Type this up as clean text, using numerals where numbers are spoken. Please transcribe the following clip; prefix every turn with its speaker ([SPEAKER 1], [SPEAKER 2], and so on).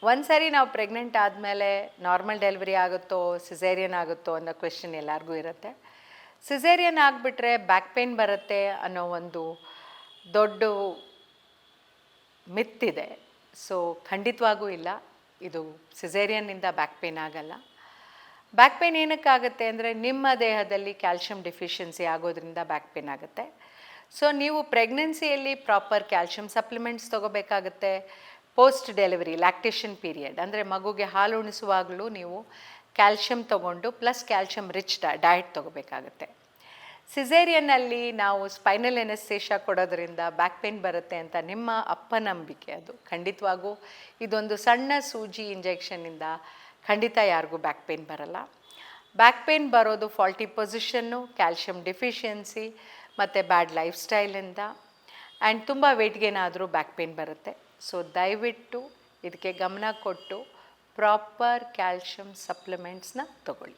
[SPEAKER 1] ಒಂದು ಸಾರಿ ನಾವು ಪ್ರೆಗ್ನೆಂಟ್ ಆದಮೇಲೆ ನಾರ್ಮಲ್ ಡೆಲಿವರಿ ಆಗುತ್ತೋ ಸಿಸೇರಿಯನ್ ಆಗುತ್ತೋ ಅನ್ನೋ ಕ್ವೆಶನ್ ಎಲ್ಲರಿಗೂ ಇರುತ್ತೆ. ಸಿಸೇರಿಯನ್ ಆಗಿಬಿಟ್ರೆ ಬ್ಯಾಕ್ ಪೇನ್ ಬರುತ್ತೆ ಅನ್ನೋ ಒಂದು ದೊಡ್ಡ ಮಿತ್ತಿದೆ. ಸೊ ಖಂಡಿತವಾಗೂ ಇಲ್ಲ, ಇದು ಸಿಸೇರಿಯನ್ನಿಂದ ಬ್ಯಾಕ್ ಪೇನ್ ಆಗಲ್ಲ. ಬ್ಯಾಕ್ ಪೇನ್ ಏನಕ್ಕಾಗುತ್ತೆ ಅಂದರೆ ನಿಮ್ಮ ದೇಹದಲ್ಲಿ ಕ್ಯಾಲ್ಶಿಯಂ ಡಿಫಿಷಿಯನ್ಸಿ ಆಗೋದ್ರಿಂದ ಬ್ಯಾಕ್ ಪೇನ್ ಆಗುತ್ತೆ. ಸೊ ನೀವು ಪ್ರೆಗ್ನೆನ್ಸಿಯಲ್ಲಿ ಪ್ರಾಪರ್ ಕ್ಯಾಲ್ಶಿಯಂ ಸಪ್ಲಿಮೆಂಟ್ಸ್ ತೊಗೋಬೇಕಾಗುತ್ತೆ. ಪೋಸ್ಟ್ ಡೆಲಿವರಿ ಲ್ಯಾಕ್ಟೇಷನ್ ಪೀರಿಯಡ್ ಅಂದರೆ ಮಗುಗೆ ಹಾಲು ಉಣಿಸುವಾಗಲೂ ನೀವು ಕ್ಯಾಲ್ಶಿಯಂ ತೊಗೊಂಡು ಪ್ಲಸ್ ಕ್ಯಾಲ್ಶಿಯಂ ರಿಚ್ ಡಯಟ್ ತೊಗೋಬೇಕಾಗುತ್ತೆ. ಸಿಸೇರಿಯನ್ನಲ್ಲಿ ನಾವು ಸ್ಪೈನಲ್ ಎನೆಸ್ಥೇಷಿಯಾ ಕೊಡೋದ್ರಿಂದ ಬ್ಯಾಕ್ ಪೇನ್ ಬರುತ್ತೆ ಅಂತ ನಿಮ್ಮ ಅಪನಂಬಿಕೆ. ಅದು ಖಂಡಿತವಾಗೂ ಇದೊಂದು ಸಣ್ಣ ಸೂಜಿ ಇಂಜೆಕ್ಷನ್ನಿಂದ ಖಂಡಿತ ಯಾರಿಗೂ ಬ್ಯಾಕ್ ಪೇನ್ ಬರಲ್ಲ. ಬ್ಯಾಕ್ ಪೇನ್ ಬರೋದು ಫಾಲ್ಟಿ ಪೊಸಿಷನ್ನು, ಕ್ಯಾಲ್ಶಿಯಂ ಡಿಫಿಷಿಯನ್ಸಿ ಮತ್ತು ಬ್ಯಾಡ್ ಲೈಫ್ ಸ್ಟೈಲಿಂದ ಆ್ಯಂಡ್ ತುಂಬ ವೆಯ್ಟ್ ಗೇನ್ ಆದರೂ ಬ್ಯಾಕ್ ಪೇನ್ ಬರುತ್ತೆ. ಸೊ ದಯವಿಟ್ಟು ಇದಕ್ಕೆ ಗಮನ ಕೊಟ್ಟು ಪ್ರಾಪರ್ ಕ್ಯಾಲ್ಶಿಯಂ ಸಪ್ಲಿಮೆಂಟ್ಸ್ನ ತಗೊಳ್ಳಿ.